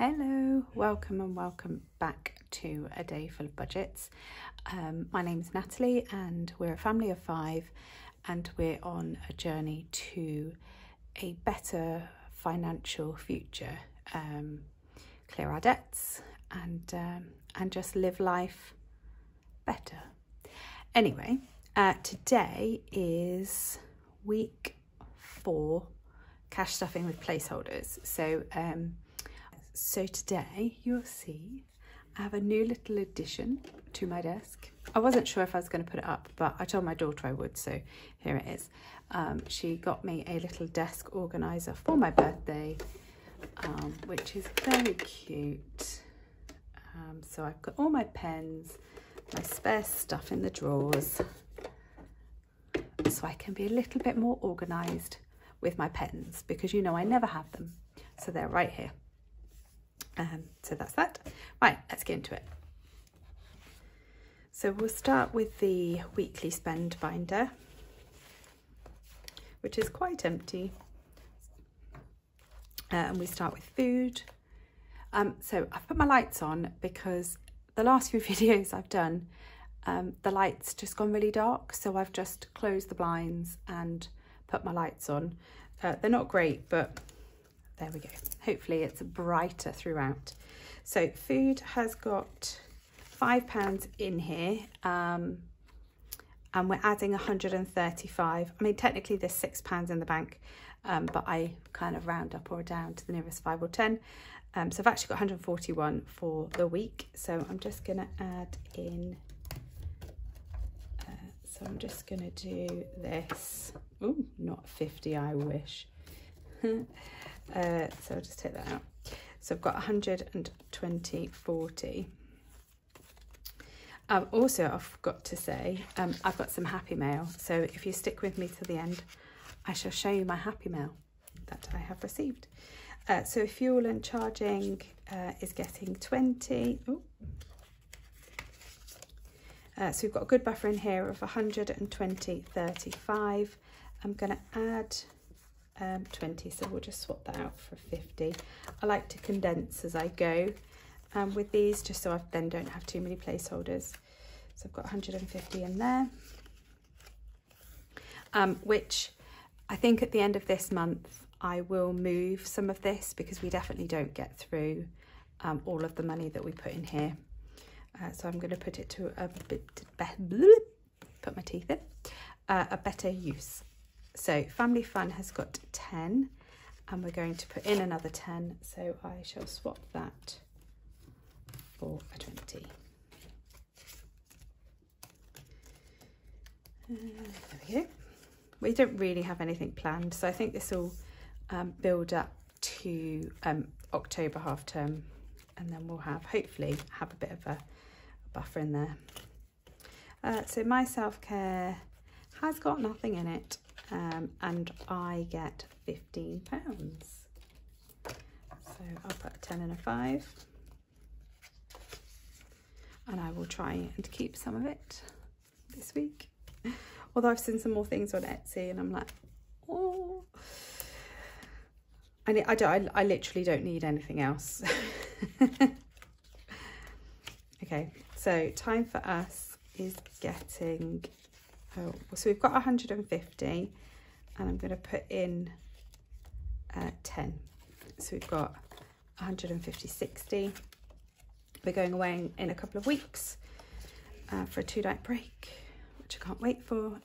Hello, welcome and welcome back to A Day Full of Budgets. My name is Natalie and we're a family of 5 and we're on a journey to a better financial future, clear our debts and just live life better. Anyway, today is week 4, cash stuffing with placeholders. So today you'll see I have a new little addition to my desk. I wasn't sure if I was going to put it up, but I told my daughter I would, so here it is. She got me a little desk organizer for my birthday, which is very cute. So I've got all my pens, my spare stuff in the drawers, so I can be a little bit more organized with my pens, because you know I never have them, so they're right here. So that's that. Right, let's get into it. So we'll start with the weekly spend binder, which is quite empty. And we start with food. So I've put my lights on because the last few videos I've done, the light's just gone really dark. So I've just closed the blinds and put my lights on. They're not great, but there we go. Hopefully it's brighter throughout. So food has got £5 in here, and we're adding 135. I mean, technically there's £6 in the bank, but I kind of round up or down to the nearest 5 or 10. So I've actually got 141 for the week. So I'm just going to add in. So I'm just going to do this. Oh, not 50, I wish. So I'll just take that out. So I've got 120, 40. Also, I forgot to say, I've got some happy mail. So if you stick with me to the end, I shall show you my happy mail that I have received. So fuel and charging is getting 20. So we've got a good buffer in here of 120, 35. I'm going to add 20, so we'll just swap that out for 50. I like to condense as I go with these, just so I then don't have too many placeholders. So I've got 150 in there, which I think at the end of this month I will move some of this, because we definitely don't get through all of the money that we put in here. So I'm going to put it to a bit put my teeth in, a better use. So family fun has got 10 and we're going to put in another 10. So I shall swap that for a 20. There we go. We don't really have anything planned. So I think this will build up to October half term, and then we'll hopefully have a bit of a buffer in there. So my self-care has got nothing in it. And I get £15. So I'll put a 10 and a 5. And I will try and keep some of it this week. Although I've seen some more things on Etsy and I'm like, oh. I literally don't need anything else. Okay, so time for us is getting... Oh, so we've got 150 and I'm going to put in 10. So we've got 150, 60. We're going away in a couple of weeks for a 2-night break, which I can't wait for.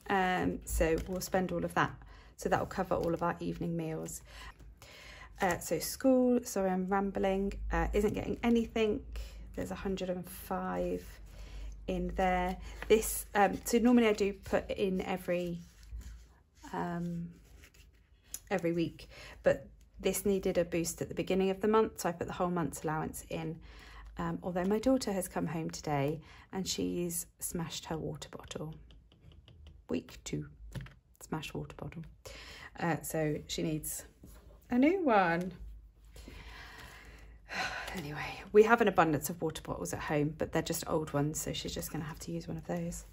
So we'll spend all of that. So that will cover all of our evening meals. So school, sorry I'm rambling, isn't getting anything. There's 105 in there. This so normally I do put in every week, but this needed a boost at the beginning of the month, so I put the whole month's allowance in. Although my daughter has come home today and she's smashed her water bottle. Week 2, smashed water bottle. So she needs a new one. Anyway, we have an abundance of water bottles at home, but they're just old ones, so she's just going to have to use one of those.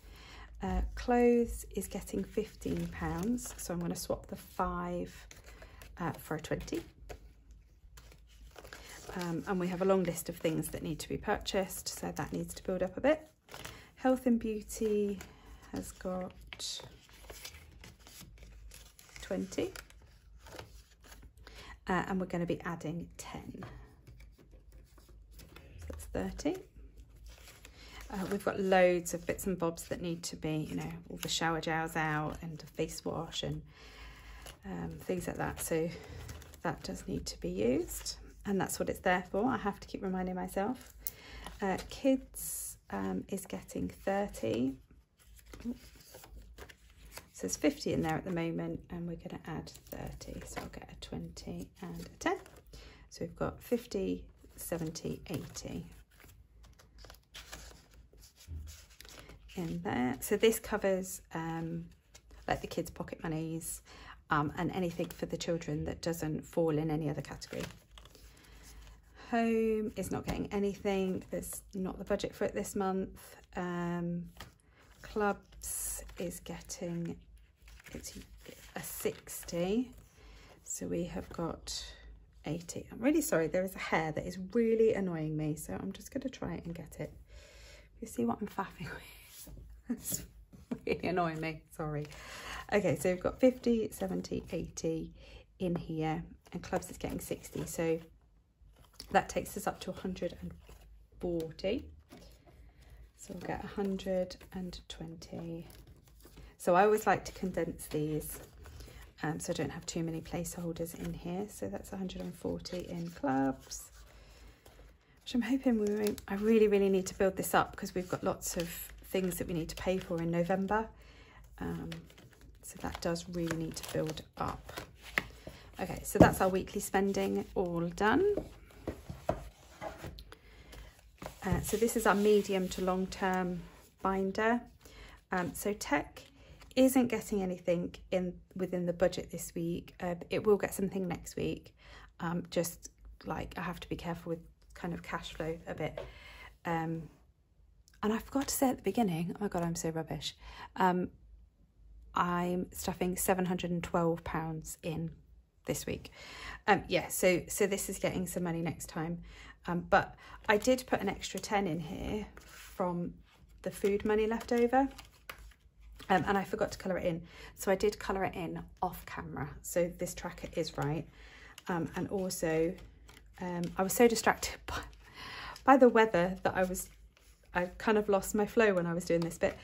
Clothes is getting £15, so I'm going to swap the 5 for a 20. And we have a long list of things that need to be purchased, so that needs to build up a bit. Health and beauty has got 20. And we're going to be adding 10. So that's 30. We've got loads of bits and bobs that need to be, you know, all the shower gels out and a face wash and things like that. So that does need to be used. And that's what it's there for. I have to keep reminding myself. Kids is getting 30. Ooh. So there's 50 in there at the moment, and we're going to add 30. So I'll get a 20 and a 10. So we've got 50, 70, 80 in there. So this covers like the kids' pocket monies and anything for the children that doesn't fall in any other category. Home is not getting anything. There's not the budget for it this month. Clubs is getting, it's a 60. So we have got 80. I'm really sorry, there is a hair that is really annoying me. So I'm just going to try it and get it. You see what I'm faffing with? It's really annoying me, sorry. Okay, so we've got 50, 70, 80 in here, and clubs is getting 60. So that takes us up to 140. So we'll get 120. So I always like to condense these so I don't have too many placeholders in here. So that's 140 in clubs, which I'm hoping we won't. I really, really need to build this up because we've got lots of things that we need to pay for in November. So that does really need to build up. Okay, so that's our weekly spending all done. So this is our medium to long term binder. So tech isn't getting anything within the budget this week. It will get something next week. Just like I have to be careful with kind of cash flow a bit. And I forgot to say at the beginning, oh my God, I'm so rubbish. I'm stuffing £712 in this week. Yeah, so this is getting some money next time. But I did put an extra 10 in here from the food money left over. And I forgot to colour it in. So I did colour it in off camera. So this tracker is right. And also, I was so distracted by the weather that I kind of lost my flow when I was doing this bit.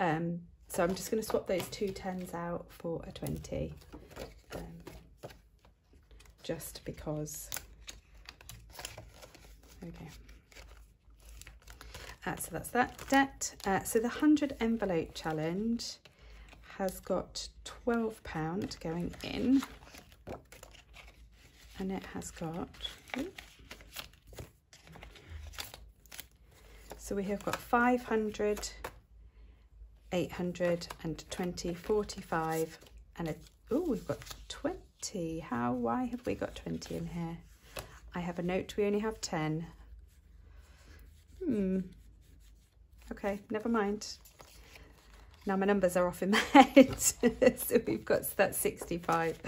So I'm just going to swap those two 10s out for a 20. Just because. Okay. So that's that debt. So the 100 envelope challenge has got £12 going in, and it has got, so we have got 500, 800 and 20, 45 and a, oh, we've got 20. Why have we got 20 in here? I have a note, we only have 10. Okay, never mind. Now my numbers are off in my head. So we've got, that's 65.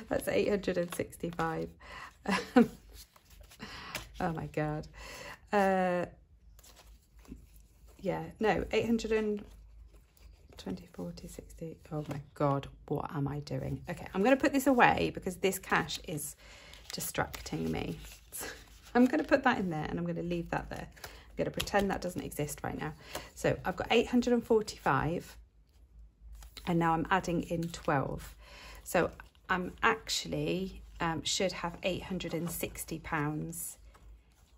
That's 865. Oh my God. Yeah, no, 820, 40, 60. Oh my God, what am I doing? Okay, I'm going to put this away because this cash is distracting me. I'm going to put that in there and I'm going to leave that there. I'm going to pretend that doesn't exist right now. So I've got 845 and now I'm adding in 12. So I'm actually should have £860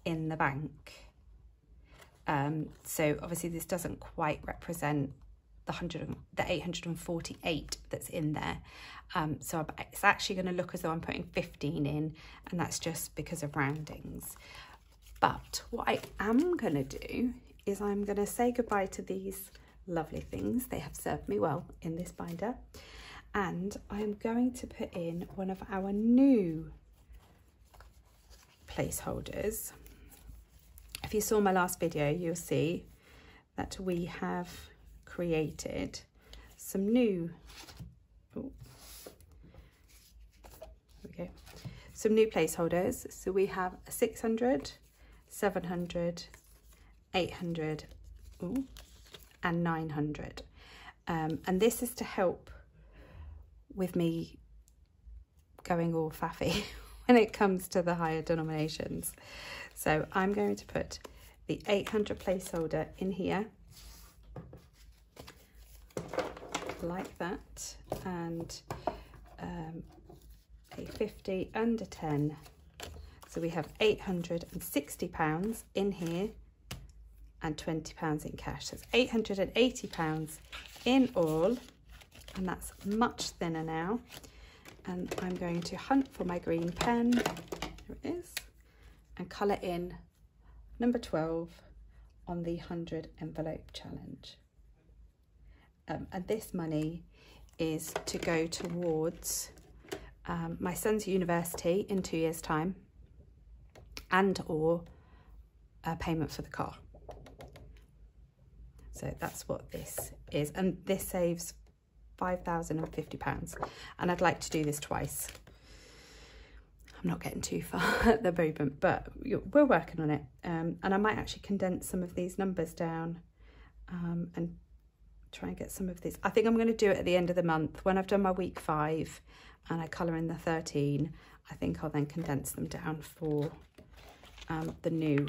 in the bank. So obviously this doesn't quite represent the 848 that's in there. So it's actually going to look as though I'm putting 15 in, and that's just because of roundings. But what I am going to do is I'm going to say goodbye to these lovely things. They have served me well in this binder. And I am going to put in one of our new placeholders. If you saw my last video, you'll see that we have created some new, oh, there we go, some new placeholders. So we have 600, 700, 800, and 900. And this is to help with me going all faffy when it comes to the higher denominations. So I'm going to put the 800 placeholder in here, like that, and a 50 under 10. So we have £860 in here and £20 in cash. So it's £880 in all, and that's much thinner now. And I'm going to hunt for my green pen, here it is, and colour in number 12 on the 100 envelope challenge. And this money is to go towards my son's university in 2 years' time, and or a payment for the car. So that's what this is, and this saves £5,050, and I'd like to do this twice. I'm not getting too far at the moment, but we're working on it, and I might actually condense some of these numbers down and try and get some of these. I think I'm going to do it at the end of the month when I've done my week 5 and I colour in the 13. I think I'll then condense them down for the new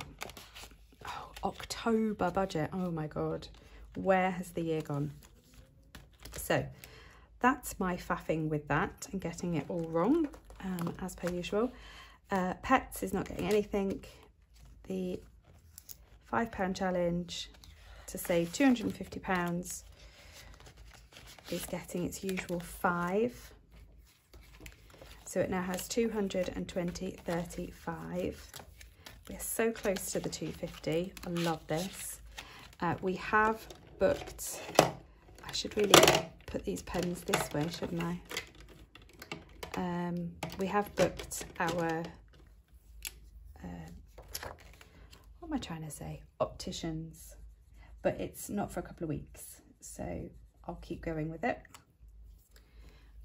October budget. Oh my god, where has the year gone? So that's my faffing with that and getting it all wrong, as per usual. Pets is not getting anything. The £5 challenge to save £250 is getting its usual 5. So it now has 220, 35. We're so close to the 250. I love this. We have booked, I should really put these pens this way, shouldn't I? We have booked our, what am I trying to say? Opticians, but it's not for a couple of weeks. So I'll keep going with it.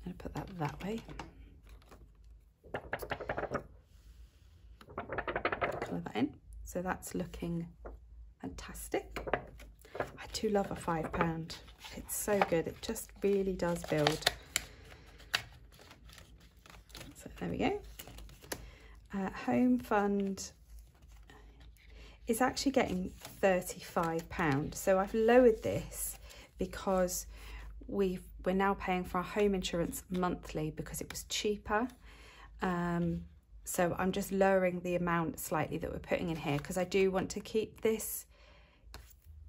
I'm going to put that way. Colour that in. So that's looking fantastic. I do love a £5. It's so good. It just really does build. So there we go. Home fund is actually getting £35. So I've lowered this because we're now paying for our home insurance monthly because it was cheaper. So I'm just lowering the amount slightly that we're putting in here because I do want to keep this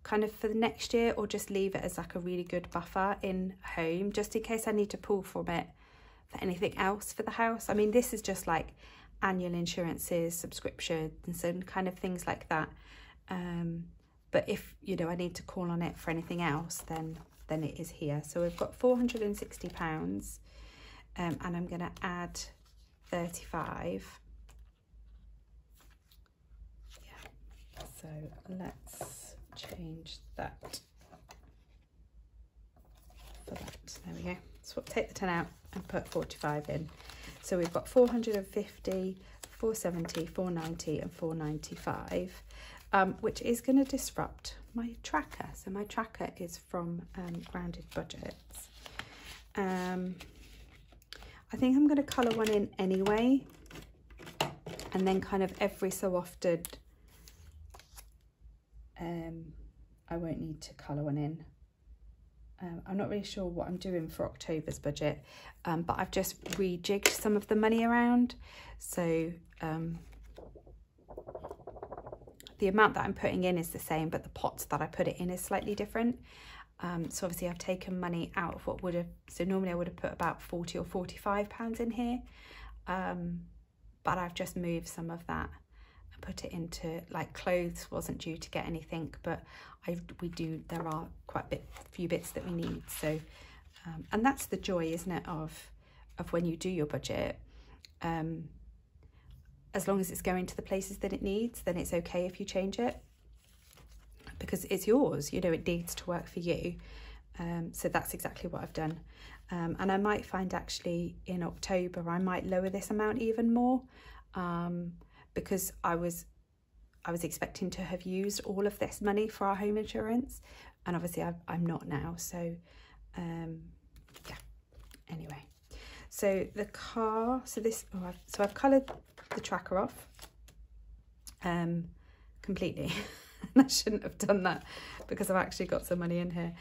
kind of for the next year, or just leave it as like a really good buffer in home, just in case I need to pull from it for anything else for the house. I mean, this is just like annual insurances, subscriptions, and kind of things like that. But if, you know, I need to call on it for anything else, then it is here. So we've got £460, and I'm going to add 35. Yeah. So let's change that for that. There we go. So we'll take the 10 out and put 45 in. So we've got 450, 470, 490 and 495, which is going to disrupt my tracker. So my tracker is from Grounded Budgets. I think I'm going to colour one in anyway, and then kind of every so often I won't need to colour one in. I'm not really sure what I'm doing for October's budget, but I've just rejigged some of the money around. So the amount that I'm putting in is the same, but the pots that I put it in is slightly different. So obviously I've taken money out of what would have, so normally I would have put about 40 or 45 pounds in here, but I've just moved some of that and put it into, like, clothes wasn't due to get anything, but there are quite a few bits that we need. So and that's the joy, isn't it, of when you do your budget. As long as it's going to the places that it needs, then it's okay if you change it, because it's yours, you know, it needs to work for you. So that's exactly what I've done. And I might find actually in October I might lower this amount even more, because I was expecting to have used all of this money for our home insurance, and obviously I'm not now. So yeah, anyway, so the car, so I've coloured the tracker off completely. I shouldn't have done that because I've actually got some money in here.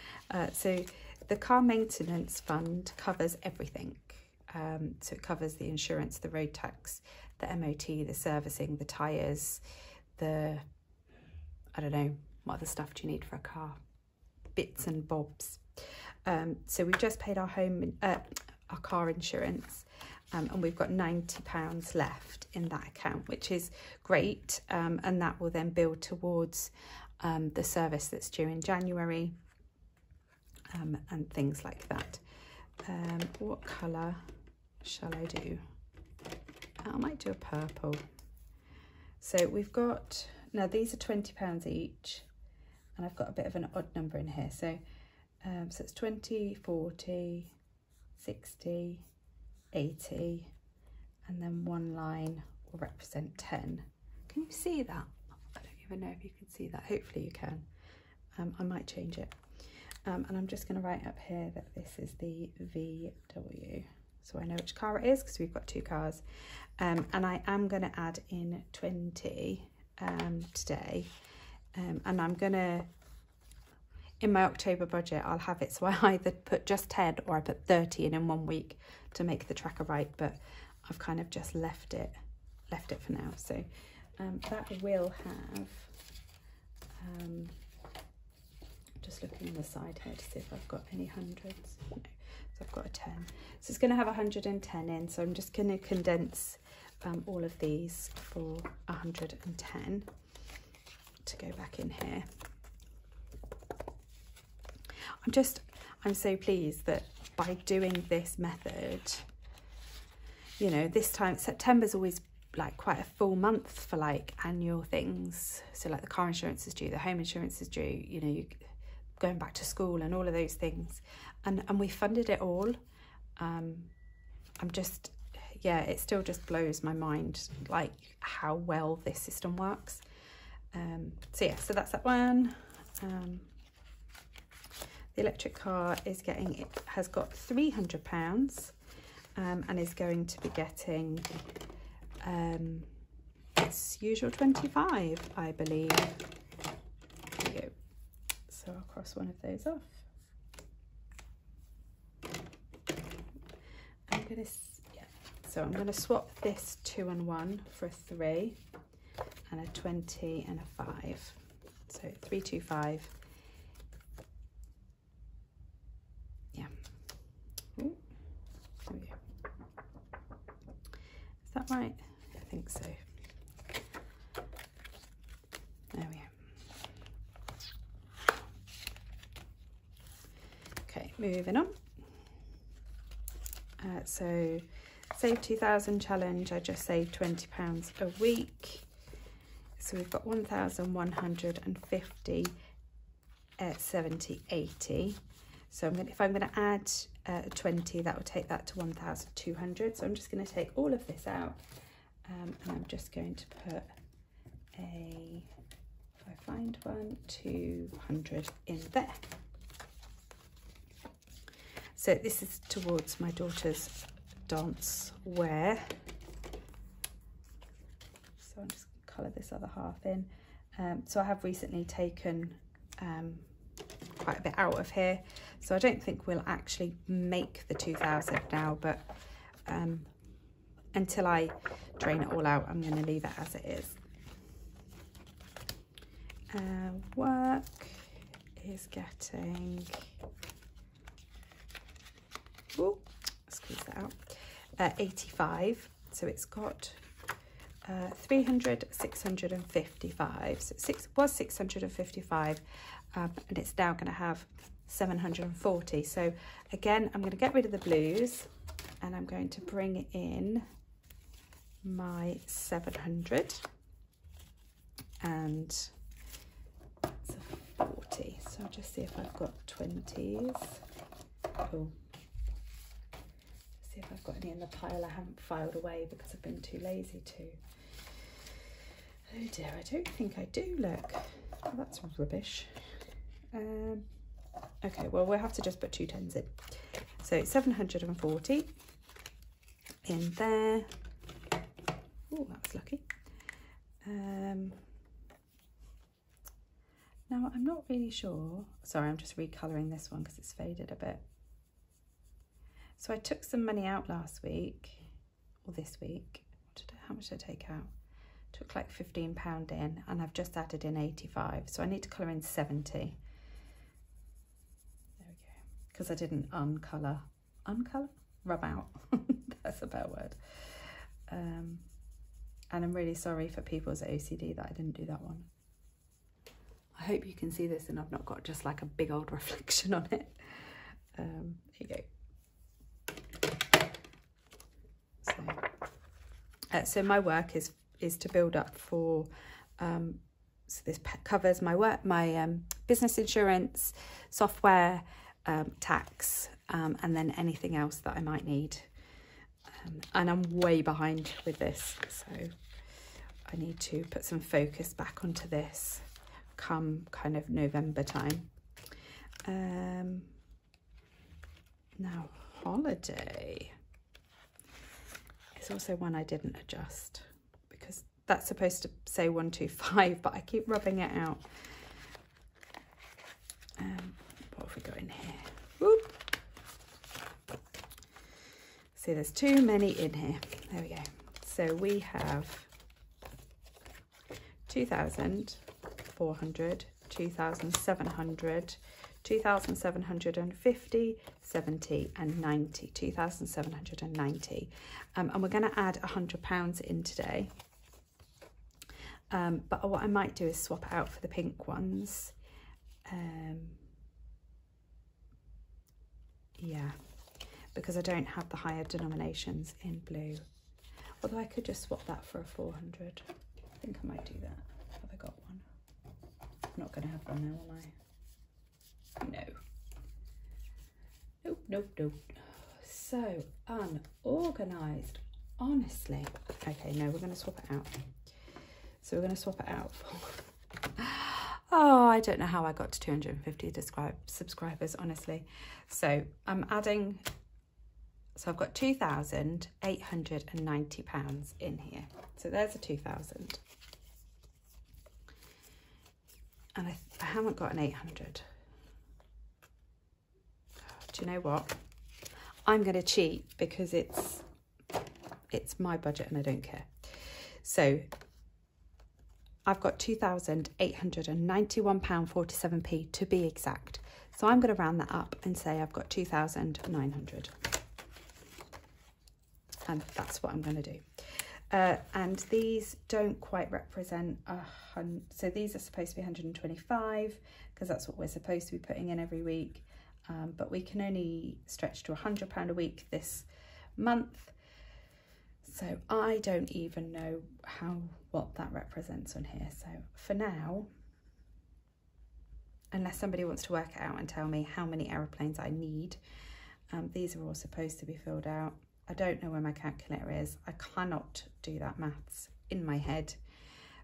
So the car maintenance fund covers everything. So it covers the insurance, the road tax, the MOT, the servicing, the tyres, I don't know, what other stuff do you need for a car? Bits and bobs. So we've just paid our car insurance, and we've got £90 left in that account, which is great, and that will then build towards the service that's due in January, and things like that. What colour shall I do? I might do a purple. So we've got, now these are £20 each, and I've got a bit of an odd number in here. So so it's 20, 40, 60, 80, and then one line will represent 10. Can you see that? I don't even know if you can see that. Hopefully you can. I might change it. And I'm just going to write up here that this is the VW, so I know which car it is, because we've got two cars. And I am going to add in 20 today, and I'm going to, in my October budget, I'll have it so I either put just 10 or I put 30 in 1 week to make the tracker right, but I've kind of just left it for now. So that will have, just looking on the side here to see if I've got any hundreds. No, so I've got a 10. So it's going to have 110 in, so I'm just going to condense all of these for 110 to go back in here. I'm so pleased that by doing this method, you know, this time, September's always like quite a full month for like annual things. So like the car insurance is due, the home insurance is due, you know, you going back to school and all of those things. And we funded it all. I'm just, yeah, it still just blows my mind, like how well this system works. So yeah, so that's that one. The electric car is has got £300, and is going to be getting its usual 25, I believe. There we go. So I'll cross one of those off. I'm gonna swap this 2 and 1 for a 3 and a 20 and a 5. So 325. Yeah. Ooh. There we go. Is that right? I think so. There we go. Okay, moving on. So save 2,000 challenge, I just saved £20 a week. So we've got 1,150 at 70, 80. So if I'm going to add 20, that will take that to 1,200. So I'm just going to take all of this out, and I'm just going to put if I find one, 200 in there. So this is towards my daughter's dance wear. So I'm just going to colour this other half in. So I have recently taken quite a bit out of here. So I don't think we'll actually make the 2,000 now, but until I drain it all out, I'm going to leave it as it is. Work is getting... Ooh, squeeze that out. 85. So it's got 300, 655. So it was 655, and it's now going to have 740. So again, I'm going to get rid of the blues, and I'm going to bring in my 700, and it's a 40. So I'll just see if I've got 20s. Cool. see if I've got any in the pile I haven't filed away because I've been too lazy to. Oh dear, I don't think I do, look. Oh, that's rubbish. Okay, well, we'll have to just put 2 tens in. So 740 in there. Oh, that was lucky. Now, I'm not really sure. Sorry, I'm just recolouring this one because it's faded a bit. So I took some money out last week, or this week. How much did I take out? Took like £15 in, and I've just added in 85. So I need to colour in 70. There we go. Because I didn't uncolour. Uncolour? Rub out. That's a better word. And I'm really sorry for people's OCD that I didn't do that one. I hope you can see this and I've not got just like a big old reflection on it. There you go. So my work is to build up for, so this covers my work, my business insurance, software, tax, and then anything else that I might need. And I'm way behind with this, so I need to put some focus back onto this come kind of November time. Now, holiday is also one I didn't adjust because that's supposed to say 125, but I keep rubbing it out. What have we got in here? Whoop. See, there's too many in here. There we go. So we have 2,400, 2,700, 2,750, 70 and 90, 2,790. And we're going to add £100 in today. But what I might do is swap it out for the pink ones. Yeah, because I don't have the higher denominations in blue. Although I could just swap that for a 400. I think I might do that. Have I got one? I'm not going to have one now, am I? No. Nope, nope, nope. So unorganised, honestly. Okay, no, we're going to swap it out. So we're going to swap it out for... Oh, I don't know how I got to 250 subscribers, honestly. So I'm adding... So I've got £2,890 in here. So there's a 2,000. And I haven't got an 800. Do you know what? I'm going to cheat because it's my budget and I don't care. So I've got £2,891.47p to be exact. So I'm going to round that up and say I've got 2,900. And that's what I'm going to do. And these don't quite represent so these are supposed to be 125 because that's what we're supposed to be putting in every week. But we can only stretch to £100 a week this month. So I don't even know what that represents on here. So for now, unless somebody wants to work it out and tell me how many aeroplanes I need, these are all supposed to be filled out. I don't know where my calculator is. I cannot do that maths in my head.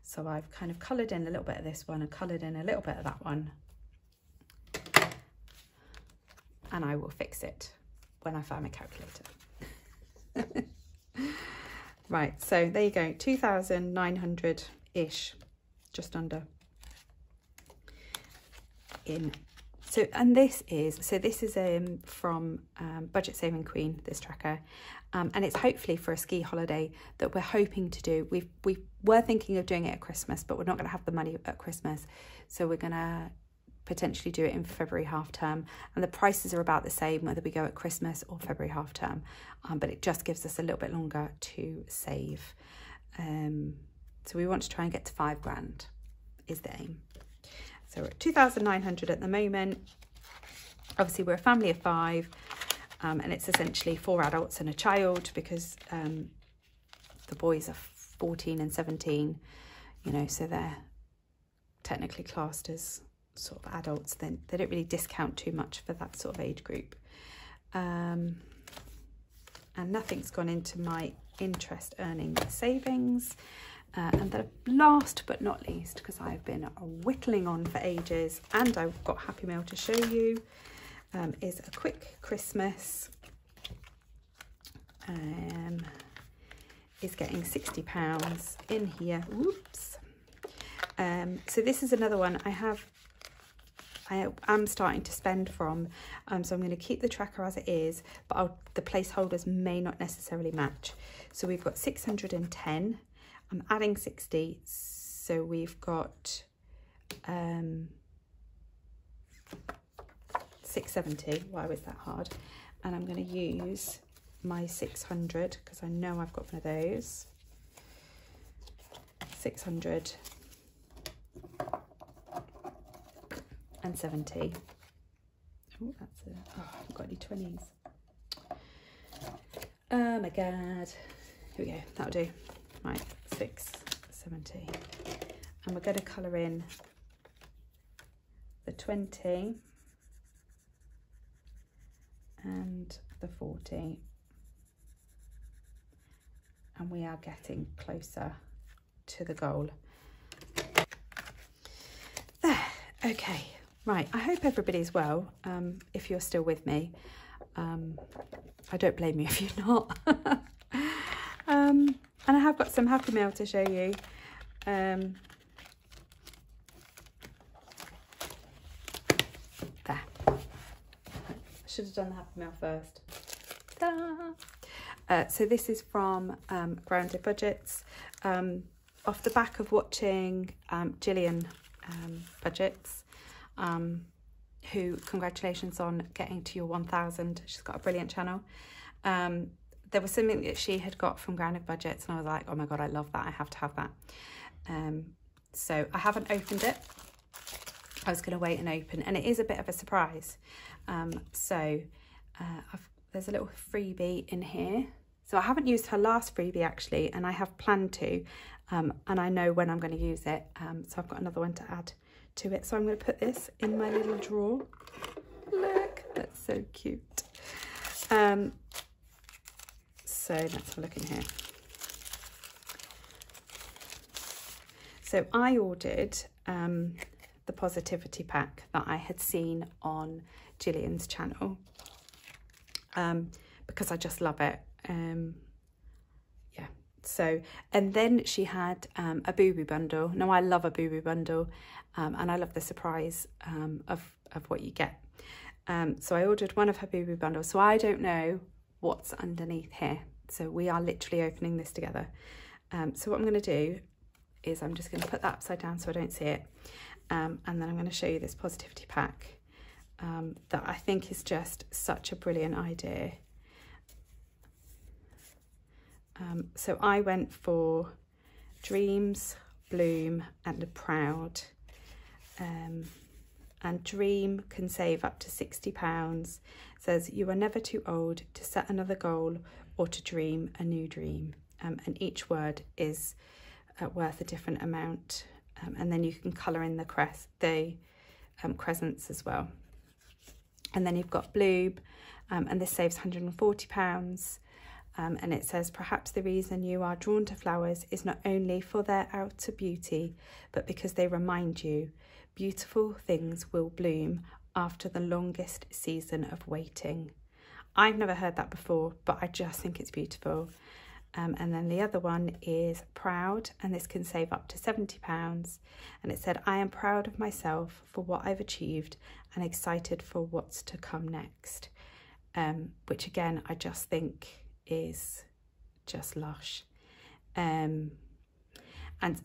So I've kind of coloured in a little bit of this one and coloured in a little bit of that one. And I will fix it when I find my calculator. Right, so there you go, 2,900-ish, just under in. So, and this is from Budget Saving Queen, this tracker, and it's hopefully for a ski holiday that we're hoping to do. We were thinking of doing it at Christmas, but we're not going to have the money at Christmas, so we're going to potentially do it in February half term, and the prices are about the same whether we go at Christmas or February half term, but it just gives us a little bit longer to save. So we want to try and get to £5,000 is the aim. So we're at 2,900 at the moment. Obviously we're a family of 5, and it's essentially 4 adults and a child because the boys are 14 and 17, you know, so they're technically classed as sort of adults. Then they don't really discount too much for that sort of age group. and nothing's gone into my interest earning savings. And the last but not least, because I've been whittling on for ages and I've got Happy Mail to show you, is a quick Christmas. Is getting £60 in here. Whoops. So this is another one I am starting to spend from, so I'm going to keep the tracker as it is, but the placeholders may not necessarily match. So we've got 610, I'm adding 60, so we've got 670. Why was that hard? And I'm going to use my 600 because I know I've got one of those. 600 and 70. Oh, that's a, oh, I haven't got any 20s. Oh my god. Here we go, that'll do. Right, 670. And we're going to colour in the 20 and the 40. And we are getting closer to the goal. There, okay. Right, I hope everybody's well, if you're still with me. I don't blame you if you're not. And I have got some Happy Mail to show you. There. I should have done the Happy Mail first. So this is from Grounded Budgets. Off the back of watching Gillian Budgets, who, congratulations on getting to your 1,000. She's got a brilliant channel. There was something that she had got from Grounded Budgets and I was like, oh my God, I love that. I have to have that. So I haven't opened it. I was going to wait and open, and it is a bit of a surprise. There's a little freebie in here. So I haven't used her last freebie actually, and I have planned to, and I know when I'm going to use it. So I've got another one to add to it. So I'm going to put this in my little drawer. Look, that's so cute. So let's have a look in here. So I ordered the positivity pack that I had seen on Gillian's channel because I just love it. Yeah. So, and then she had a boo-boo bundle. Now I love a boo-boo bundle, and I love the surprise of what you get. So I ordered one of her boo-boo bundles. So I don't know what's underneath here. So we are literally opening this together. So what I'm going to do is I'm just going to put that upside down so I don't see it. And then I'm going to show you this positivity pack that I think is just such a brilliant idea. So I went for Dreams, Bloom and Proud. And Dream can save up to £60. Says you are never too old to set another goal or to dream a new dream. And each word is worth a different amount. And then you can colour in the crescents as well. And then you've got Bloom, and this saves £140. And it says, perhaps the reason you are drawn to flowers is not only for their outer beauty, but because they remind you beautiful things will bloom after the longest season of waiting. I've never heard that before, but I just think it's beautiful. And then the other one is Proud, and this can save up to £70. And it said, I am proud of myself for what I've achieved and excited for what's to come next. Which again, I just think is just lush. And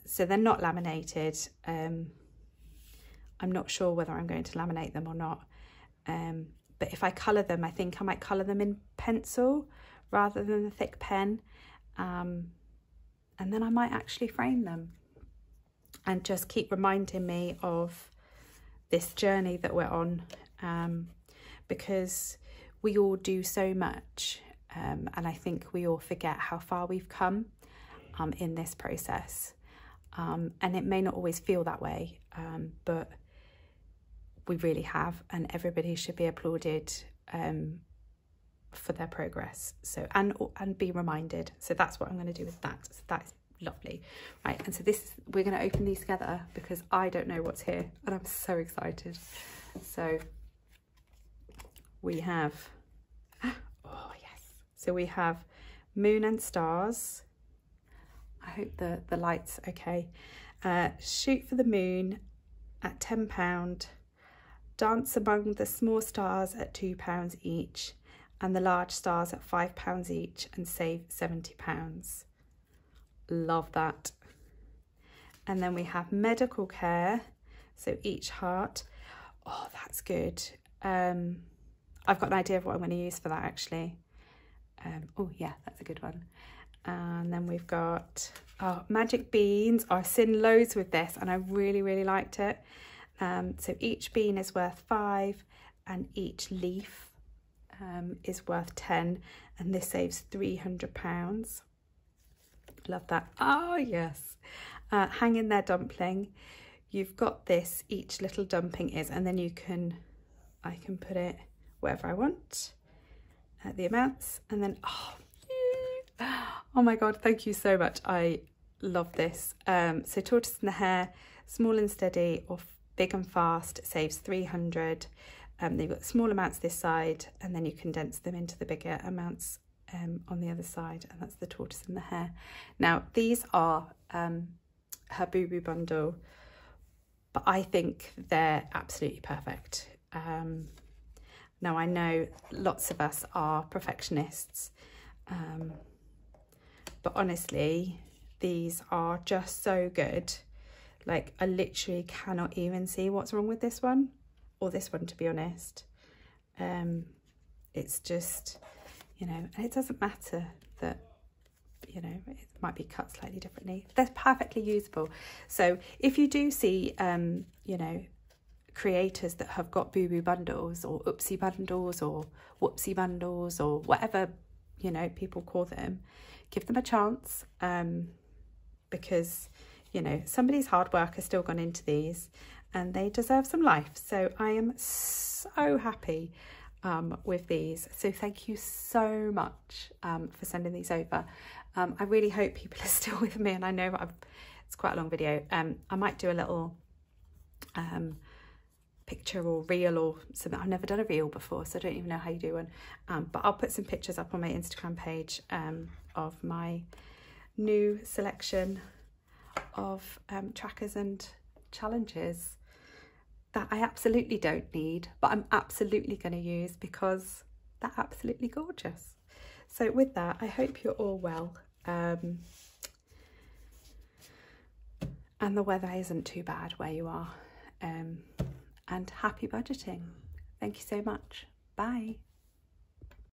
so they're not laminated. I'm not sure whether I'm going to laminate them or not. But if I colour them, I think I might colour them in pencil rather than a thick pen. And then I might actually frame them and just keep reminding me of this journey that we're on, because we all do so much, and I think we all forget how far we've come in this process, and it may not always feel that way, but we really have, and everybody should be applauded for their progress. So and be reminded. So that's what I'm going to do with that. So that's lovely. Right, and so we're going to open these together because I don't know what's here and I'm so excited. So we have, oh yes, so we have Moon and Stars. I hope the light's okay. Shoot for the Moon at £10, Dance Among the Small Stars at £2 each, and the large stars at £5 each, and save £70. Love that. And then we have Medical Care, so each heart. Oh, that's good. I've got an idea of what I'm going to use for that actually. Oh yeah, that's a good one. And then we've got Magic Beans. I've seen loads with this and I really liked it. So each bean is worth 5 and each leaf is worth 10, and this saves £300. Love that. Oh yes. Hang in there dumpling. You've got this, each little dumpling is, and then I can put it wherever I want, the amounts, and then oh my god, thank you so much. I love this. So Tortoise in the Hare, small and steady or big and fast, saves 300. They've got small amounts this side, and then you condense them into the bigger amounts on the other side, and that's the Tortoise and the Hare. Now these are her Boo Boo bundle, but I think they're absolutely perfect. Now I know lots of us are perfectionists, but honestly these are just so good. Like I literally cannot even see what's wrong with this one or this one, to be honest. It's just, you know, and it doesn't matter that, you know, it might be cut slightly differently. They're perfectly usable. So if you do see, you know, creators that have got Boo Boo bundles or Oopsie bundles or Whoopsie bundles or whatever, you know, people call them, give them a chance, because, you know, somebody's hard work has still gone into these and they deserve some life. So I am so happy with these. So thank you so much for sending these over. I really hope people are still with me, and I know it's quite a long video. I might do a little picture or reel or something. I've never done a reel before, so I don't even know how you do one. But I'll put some pictures up on my Instagram page of my new selection of trackers and challenges that I absolutely don't need, but I'm absolutely going to use because they're absolutely gorgeous. So with that, I hope you're all well, and the weather isn't too bad where you are, and happy budgeting. Thank you so much. Bye.